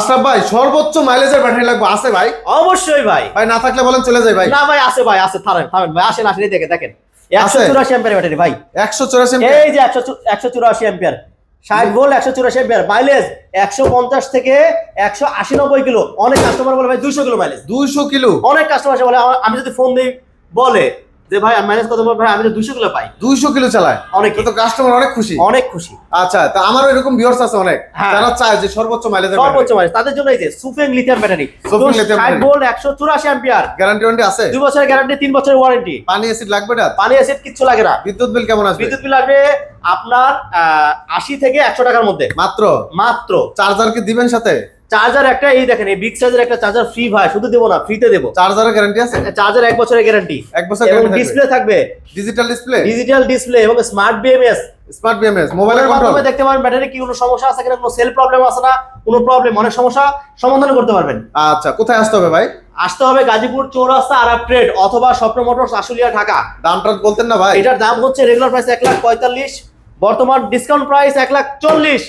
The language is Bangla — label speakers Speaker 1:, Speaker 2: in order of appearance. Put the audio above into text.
Speaker 1: আশরাফ ভাই সর্বোচ্চ মাইলেজের ব্যাটারি লাগবে, আছে ভাই?
Speaker 2: অবশ্যই ভাই।
Speaker 1: ভাই না থাকলে বলেন চলে যাই ভাই।
Speaker 2: না ভাই আছে ভাই, আছে। থামেন ভাই, আসেন এই দেখেন 184 অ্যাম্পিয়ার ব্যাটারি ভাই।
Speaker 1: 184
Speaker 2: এই যে 184 অ্যাম্পিয়ার, 60 ভোল্ট 184 অ্যাম্পিয়ার, মাইলেজ 150 থেকে 180-90 কিলো। অনেক কাস্টমার বলে ভাই 200 কিলো মাইলেজ।
Speaker 1: 200 কিলো?
Speaker 2: অনেক কাস্টমার বলে, আমি যদি ফোন দিই বলে যে ভাই মাইলেজ কত বল, ভাই আমি তো 200 কিলো পাই।
Speaker 1: 200 কিলো চালায়
Speaker 2: অনেক,
Speaker 1: তো কাস্টমার অনেক খুশি।
Speaker 2: অনেক খুশি।
Speaker 1: আচ্ছা, তো আমারও এরকম ভিউয়ার্স আছে অনেক যারা চায় যে সর্বোচ্চ মাইলেজের
Speaker 2: সর্বোচ্চ মাইলেজ, তাদের জন্য এই যে সুফেং lithium battery, 60 volt 184 ampere,
Speaker 1: guarantee warranty আছে?
Speaker 2: 2 বছরের গ্যারান্টি, 3 বছরের ওয়ারেন্টি।
Speaker 1: পানি অ্যাসিড লাগবে না?
Speaker 2: পানি অ্যাসিড কিচ্ছু লাগে না।
Speaker 1: বিদ্যুৎ বিল কেমন আসবে?
Speaker 2: বিদ্যুৎ বিল আসবে আপনার 80 থেকে 100 টাকার মধ্যে মাত্র।
Speaker 1: চার্জার কি দিবেন সাথে?
Speaker 2: চার্জার একটা, এই দেখেন এই বিগ সাইজের একটা চার্জার ফ্রি ভাই, শুধু দেবো না, ফ্রিতে দেবো।
Speaker 1: চার্জারের গ্যারান্টি আছে?
Speaker 2: চার্জার 1 বছরের গ্যারান্টি,
Speaker 1: 1 বছর
Speaker 2: এবং
Speaker 1: গ্যারান্টি
Speaker 2: ডিসপ্লে থাকবে,
Speaker 1: ডিজিটাল
Speaker 2: ডিসপ্লে এবং স্মার্ট বিএমএস।
Speaker 1: স্মার্ট বিএমএস মোবাইলের কন্ট্রোল
Speaker 2: দেখতে পারবেন ব্যাটারি কি কোনো সমস্যা আছে কিনা, কোনো সেল প্রবলেম আছে না, কোনো প্রবলেম, অনেক সমস্যা সমাধান করতে পারবেন।
Speaker 1: আচ্ছা, কোথায় আসতে হবে ভাই?
Speaker 2: আসতে হবে গাজীপুর চৌরাস্তা আরাব ট্রেড অথবা স্বপ্ন মোটরস আশুলিয়া ঢাকা।
Speaker 1: দামটা বলতেন না ভাই?
Speaker 2: এটার দাম হচ্ছে রেগুলার প্রাইস 1,45,000, বর্তমান ডিসকাউন্ট প্রাইস 1,40,000।